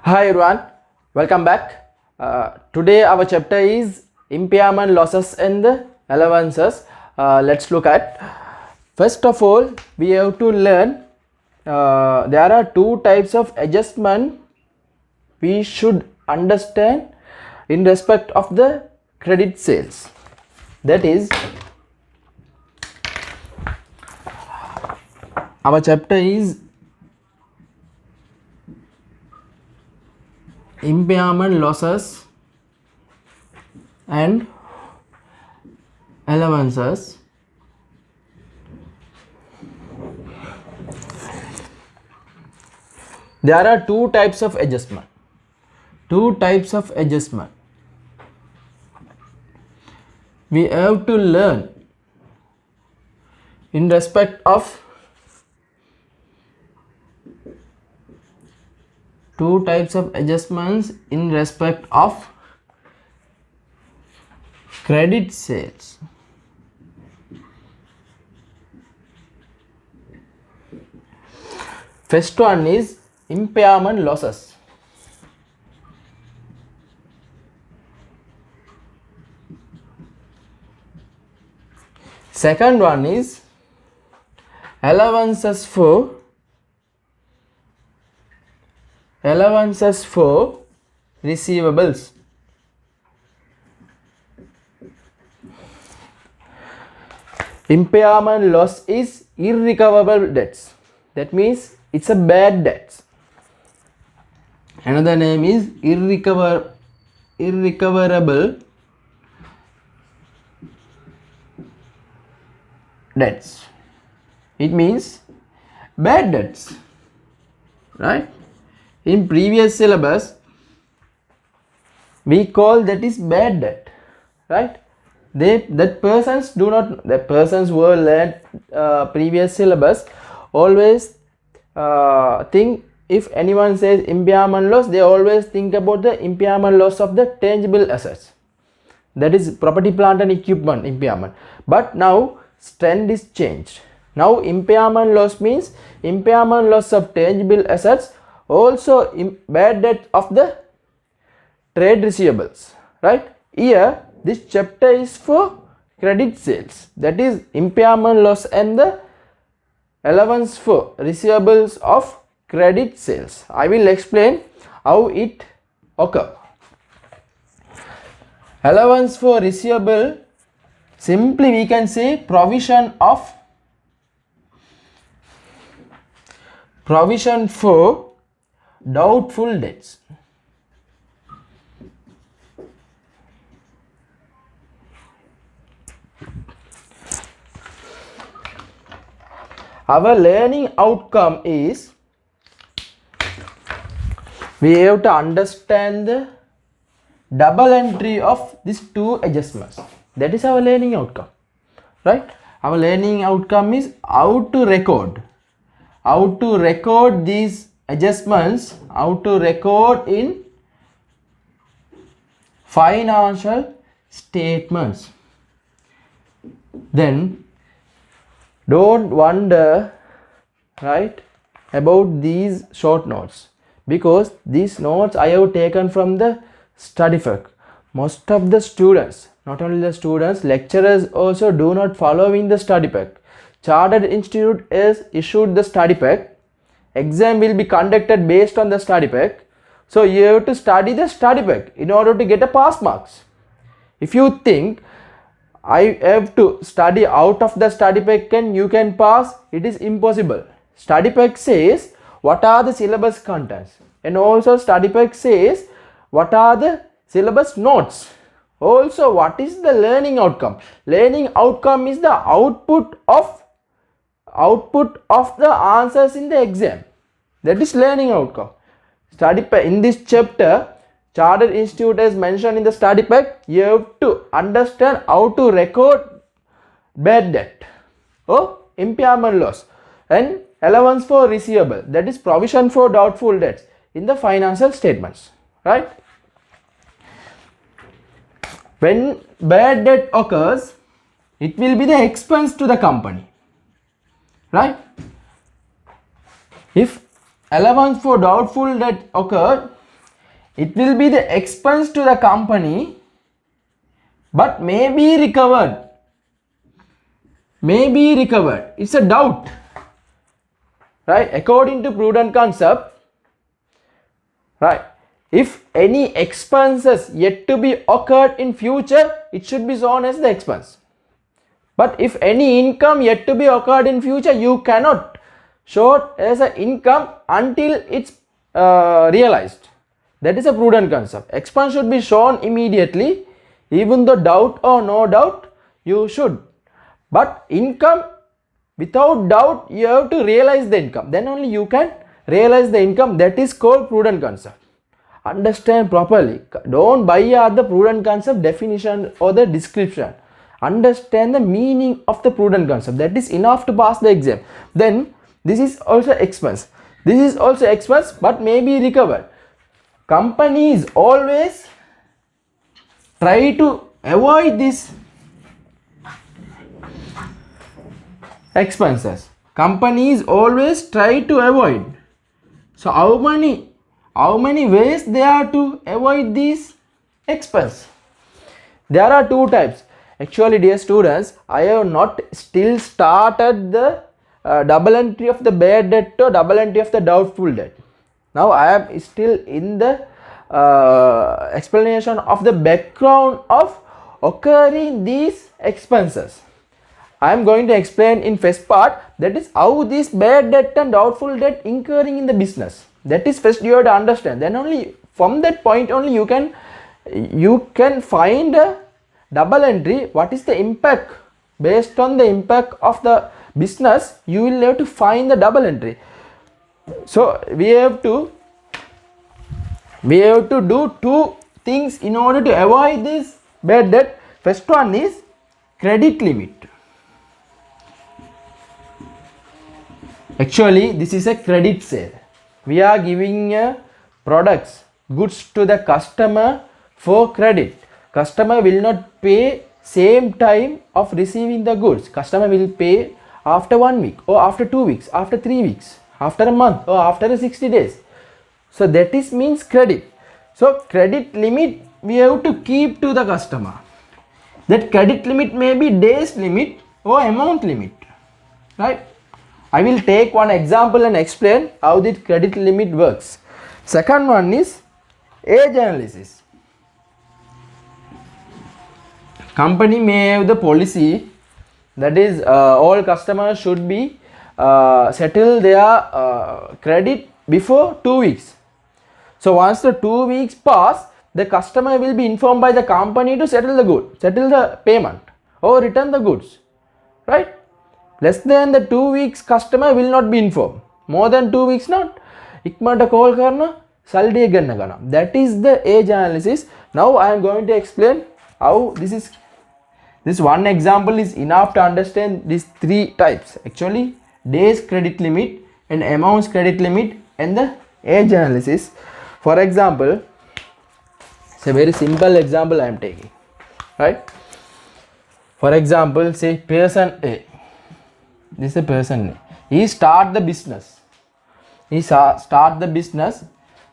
Hi everyone, welcome back. Today our chapter is impairment losses and the allowances. Let's look at. First of all, we have to learn there are two types of adjustment we should understand in respect of the credit sales. That is, our chapter is impairment losses and allowances. There are two types of adjustment. We have to learn in respect of two types of adjustments in respect of credit sales. First one is impairment losses. Second one is allowances for receivables. Impairment loss is irrecoverable debts. That means it's a bad debt. Another name is irrecoverable debts. It means bad debts, right? In previous syllabus we call that is bad debt, right? The persons who learned previous syllabus always think, if anyone says impairment loss, they always think about the impairment loss of the tangible assets, that is property, plant and equipment impairment. But now trend is changed. Now impairment loss means impairment loss of tangible assets, also bad debt of the trade receivables, right? Here this chapter is for credit sales, that is impairment loss and the allowance for receivables of credit sales. I will explain how it occurs. Allowance for receivable, simply we can say provision for doubtful debts. Our learning outcome is we have to understand the double entry of these two adjustments. That is our learning outcome, right? Our learning outcome is how to record these adjustments, how to record in financial statements. Then don't wonder, right, about these short notes, because these notes I have taken from the study pack. Most of the students, not only the students, lecturers also do not follow in the study pack. Chartered Institute has issued the study pack. Exam will be conducted based on the study pack. So you have to study the study pack in order to get a pass marks. If you think I have to study out of the study pack and you can pass, it is impossible. Study pack says what are the syllabus contents, and also study pack says what are the syllabus notes. Also, what is the learning outcome? Learning outcome is the output of the answers in the exam. That is learning outcome. Study pack in this chapter, Chartered Institute has mentioned in the study pack, you have to understand how to record bad debt or impairment loss and allowance for receivable, that is provision for doubtful debts in the financial statements, right? When bad debt occurs, it will be the expense to the company, right? If allowance for doubtful debt occurred, It will be the expense to the company, but may be recovered. May be recovered. It's a doubt. Right? According to prudent concept, right? If any expenses yet to be occurred in future, it should be shown as the expense. But if any income yet to be occurred in future, you cannot show it as an income until it's realized. That is a prudent concept. Expense should be shown immediately, even though doubt or no doubt, you should. But income, without doubt, you have to realize the income. Then only you can realize the income. That is called prudent concept. Understand properly. Don't buy the prudent concept definition or the description. Understand the meaning of the prudent concept. That is enough to pass the exam. Then this is also expense. This is also expense, but may be recovered. Companies always try to avoid these expenses. Companies always try to avoid. So how many ways they are to avoid these expense? There are two types. Actually, dear students, I have not still started the double entry of the bad debt or double entry of the doubtful debt. Now I am still in the explanation of the background of occurring these expenses. I am going to explain in first part, that is how this bad debt and doubtful debt incurring in the business. That is first you have to understand. Then only from that point only you can find a double entry. What is the impact? Based on the impact of the business, you will have to find the double entry. So we have to do two things in order to avoid this bad debt. First one is credit limit. Actually, this is a credit sale. We are giving products, goods to the customer for credit. Customer will not pay same time of receiving the goods. Customer will pay after 1 week or after 2 weeks, after 3 weeks, after a month or after 60 days. So that is means credit. So credit limit we have to keep to the customer. That credit limit may be days limit or amount limit, right? I will take one example and explain how the credit limit works. Second one is age analysis. Company may have the policy, that is all customers should be settle their credit before 2 weeks. So once the 2 weeks pass, the customer will be informed by the company to settle the payment or return the goods, right? Less than the 2 weeks, customer will not be informed. More than 2 weeks not. Ikmata call karna, salary ganna gana. That is the age analysis. Now I am going to explain how this is. This one example is enough to understand these three types. Actually, days credit limit and amounts credit limit and the age analysis. For example, it's a very simple example I am taking, right? For example, say person A. This is a person A. He start the business. He start the business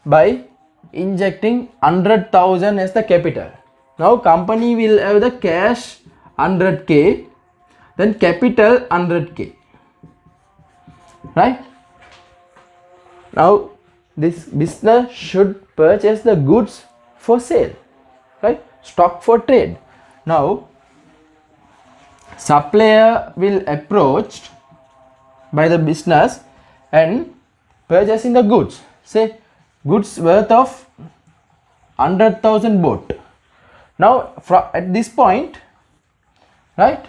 by injecting 100,000 as the capital. Now company will have the cash 100k, then capital 100k, right? Now this business should purchase the goods for sale, right? Stock for trade. Now supplier will approach by the business and purchasing the goods. Say goods worth of 100,000 bought. Now at this point, right,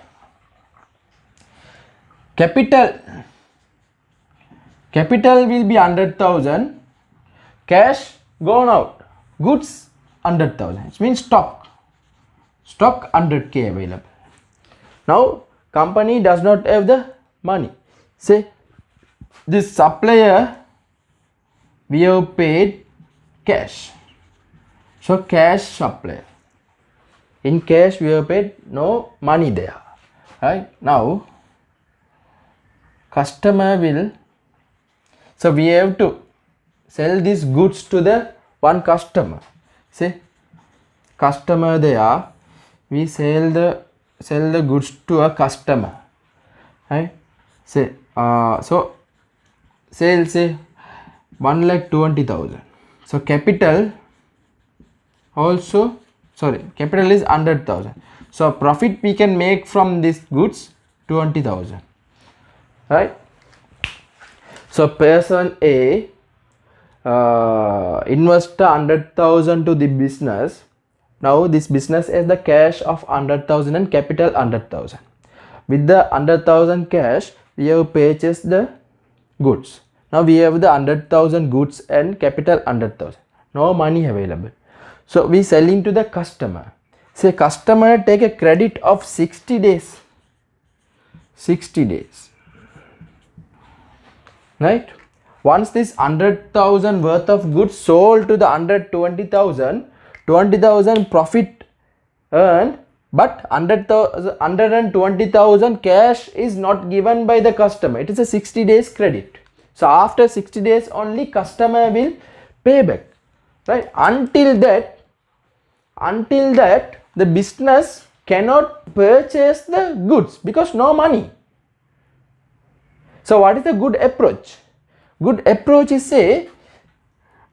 capital will be 100,000, cash gone out, goods 100,000. It means stock 100k available. Now company does not have the money. Say this supplier we have paid cash. So cash supplier. In cash we have paid, no money there. Right? Now customer will, so we have to sell these goods to the one customer. Say customer there, we sell the goods to a customer, right? Say so sale say 1,20,000. So capital also, sorry, capital is 100,000. So profit we can make from these goods 20,000, right? So person A invest 100,000 to the business. Now this business has the cash of 100,000 and capital 100,000. With the 100,000 cash, we have purchased the goods. Now we have the 100,000 goods and capital 100,000. No money available. So we selling to the customer. Say customer take a credit of 60 days. 60 days. Right? Once this 100,000 worth of goods sold to the 120,000, 20,000 profit earned, but 120,000 cash is not given by the customer. It is a 60 days credit. So after 60 days only customer will pay back, right? Until that the business cannot purchase the goods because no money. So what is the good approach? Good approach is say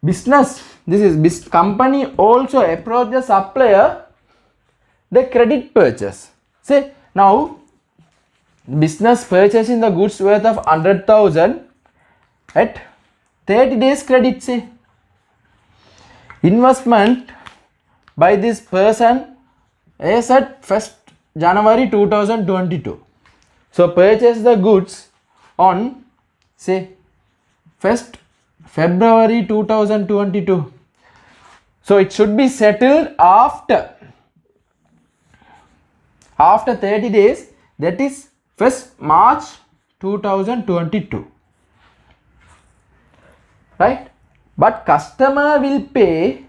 business, this company also approach the supplier the credit purchase. Say now business purchasing the goods worth of 100,000 at 30 days credit. Say investment by this person is at 1st January 2022. So purchase the goods on say 1st February 2022. So it should be settled after 30 days, that is 1st March 2022, right? But customer will pay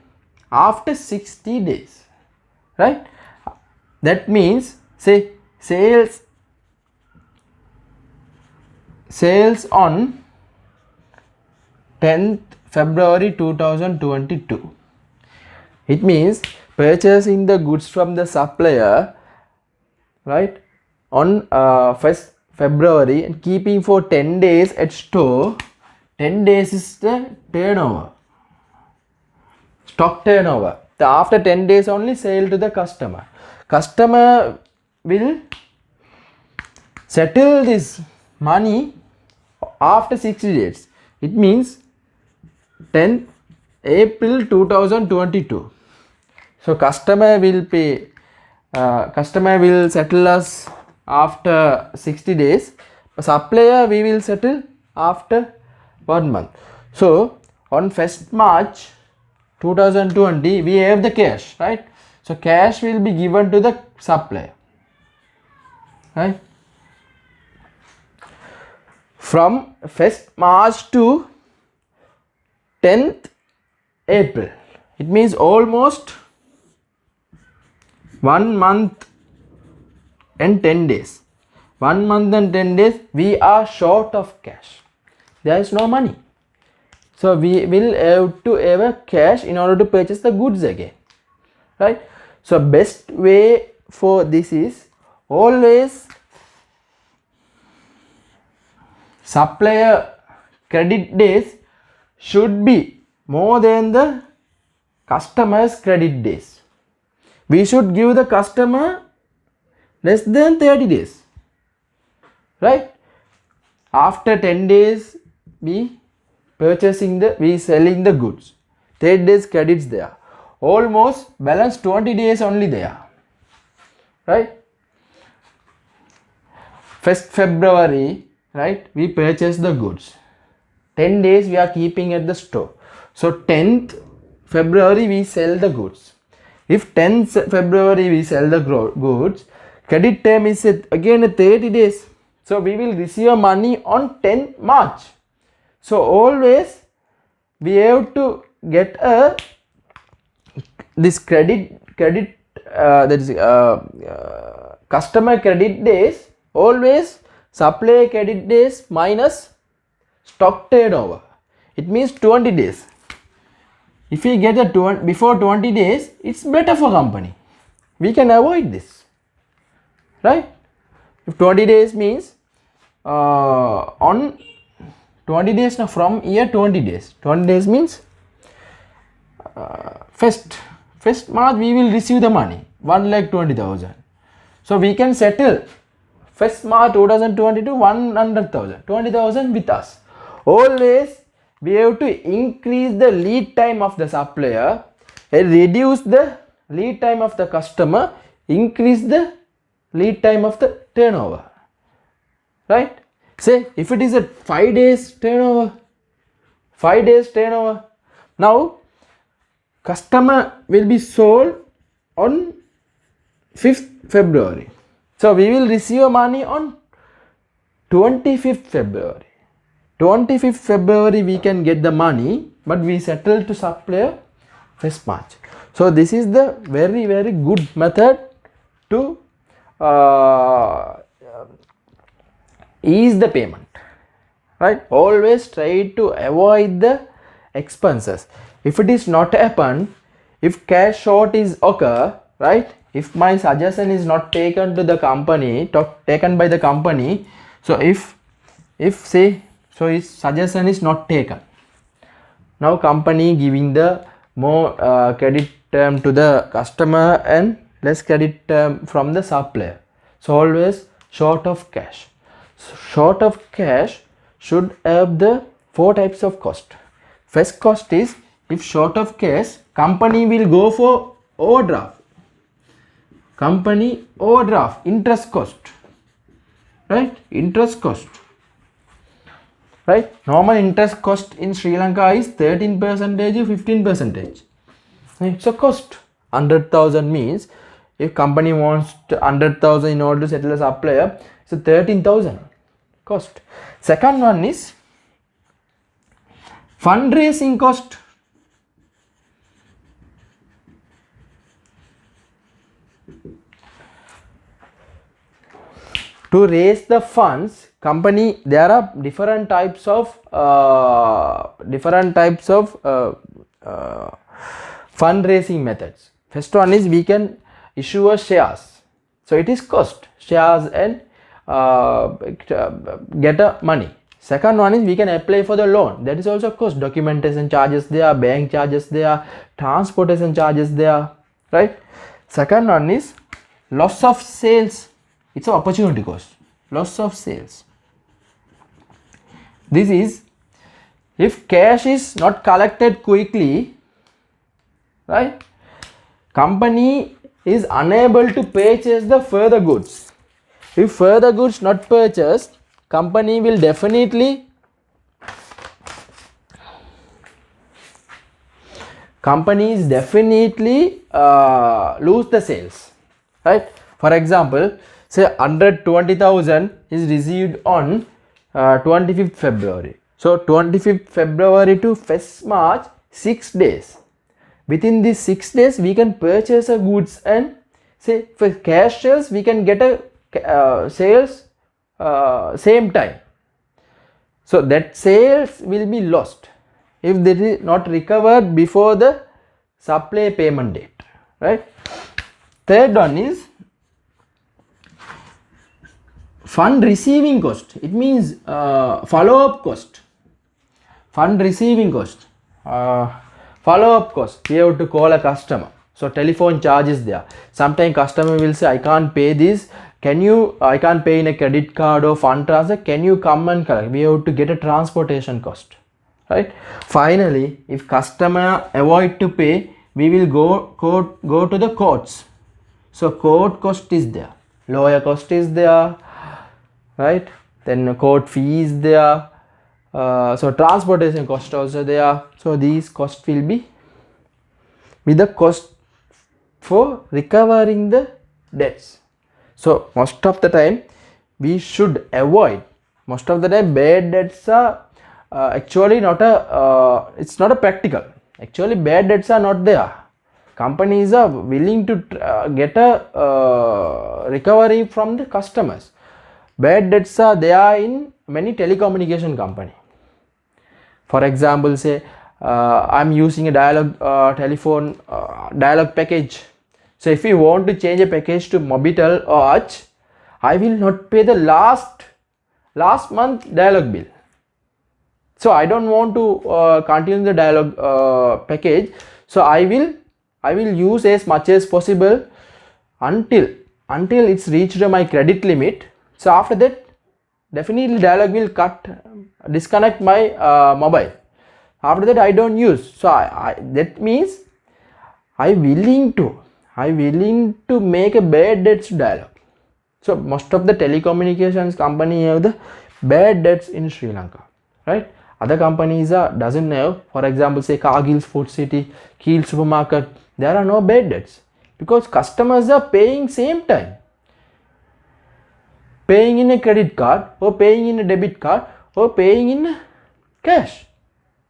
after 60 days, right? That means say sales on 10th February 2022. It means purchasing the goods from the supplier, right, on 1st February and keeping for 10 days at store. 10 days is the turnover, stock turnover. So after 10 days only sale to the customer. Customer will settle this money after 60 days. It means 10th April 2022. So customer will pay, customer will settle us after 60 days. Supplier we will settle after 1 month. So on 1st March 2020 we have the cash, right? So cash will be given to the supplier, right? From 1st March to 10th April, it means almost 1 month and 10 days. 1 month and 10 days we are short of cash. There is no money. So we will have to have a cash in order to purchase the goods again, right? So best way for this is always supplier credit days should be more than the customer's credit days. We should give the customer less than 30 days, right? After 10 days we selling the goods. 30 days credits there. Almost balance 20 days only there, right? 1st February, right, we purchase the goods. 10 days we are keeping at the store. So 10th February we sell the goods. If 10th February we sell the goods, credit term is again 30 days. So we will receive money on 10th March. So always we have to get this credit that is customer credit days, always supplier credit days minus stock turnover. It means 20 days. if we get a before 20 days, it's better for company. We can avoid this, right? If 20 days means on 20 days now, from year 20 days. 20 days means first March we will receive the money 1,20,000. So we can settle 1st March 2022 100,000, 20,000 with us. Always we have to increase the lead time of the supplier and reduce the lead time of the customer, increase the lead time of the turnover, right? Say if it is a 5 days turnover, now customer will be sold on 5th February. So we will receive money on 25th February. 25th February we can get the money, but we settle to supplier 1st March. So this is the very good method to ease the payment, right? Always try to avoid the expenses. If it is not happen, if cash short is occur, right? If my suggestion is not taken to the company, taken by the company, so if say, so his suggestion is not taken, now company giving the more credit term to the customer and less credit term from the supplier. So always short of cash. So short of cash should have the 4 types of cost. First cost is, if short of cash, company will go for overdraft. Company overdraft, interest cost, right? Interest cost, right? Normal interest cost in Sri Lanka is 13% or 15%. It's a cost. 100,000 means if company wants 100,000 in order to settle a supplier, so 13,000 cost. Second one is fundraising cost. To raise the funds, company, there are different types of fundraising methods. First one is we can issue a shares, so it is cost, shares and get a money. Second one is we can apply for the loan, that is also cost, documentation charges there, bank charges there, transportation charges there, right? Second one is loss of sales, it's an opportunity cost, loss of sales. This is if cash is not collected quickly, right? Company is unable to purchase the further goods. If further goods not purchased, company will definitely lose the sales, right? For example, say 120,000 is received on 25th February. So 25th February to 1st March, 6 days. Within these 6 days, we can purchase a goods and say for cash sales, we can get a sales same time. So that sales will be lost if they is not recovered before the supply payment date, right? Third one is fund receiving cost. It means follow-up cost. Fund receiving cost. Follow-up cost. We have to call a customer. So telephone charges there. Sometimes customer will say, I can't pay this. I can't pay in a credit card or fund transfer. Can you come and collect? We have to get a transportation cost, right? Finally, if customer avoid to pay, we will go to the courts. So court cost is there. Lawyer cost is there, right? Then court fee is there. So transportation cost also there. So these costs will be with the cost for recovering the debts. So most of the time we should avoid. Most of the time bad debts are actually not it's not a practical. Actually bad debts are not there. Companies are willing to get a recovery from the customers. Bad debts are there in many telecommunication company. For example, say I'm using a dialog telephone dialog package. So if you want to change a package to Mobitel or Arch, I will not pay the last month dialog bill. So I don't want to continue the dialog package. So I will use as much as possible until it's reached my credit limit. So after that, definitely dialog will disconnect my mobile. After that I don't use. So that means I willing to make a bad debts dialog. So most of the telecommunications company have the bad debts in Sri Lanka, right? Other companies doesn't have. For example, say Cargill's Food City, Keel Supermarket, there are no bad debts because customers are paying same time, paying in a credit card or paying in a debit card or paying in cash.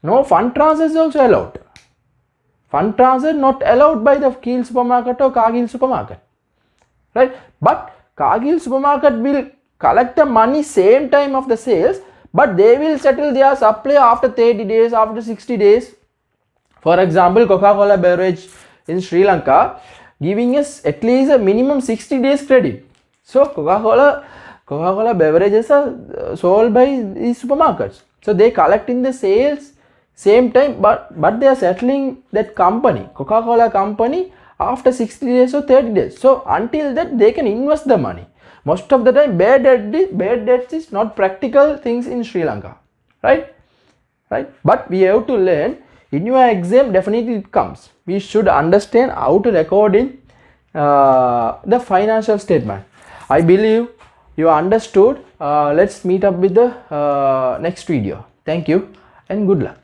No fund transfer is also allowed. Fund transfer not allowed by the Keel Supermarket or Cargill Supermarket, right? But Cargill Supermarket will collect the money same time of the sales, but they will settle their supply after 30 days, after 60 days. For example, Coca-Cola beverage in Sri Lanka giving us at least a minimum 60 days credit. So Coca-Cola beverages are sold by these supermarkets. So they collect in the sales same time, but they are settling that company, Coca-Cola company, after 60 days or 30 days. So until that they can invest the money. Most of the time bad debt is not practical things in Sri Lanka, right? But we have to learn. In your exam definitely it comes. We should understand how to record in the financial statement. I believe you understood. Let's meet up with the next video. Thank you and good luck.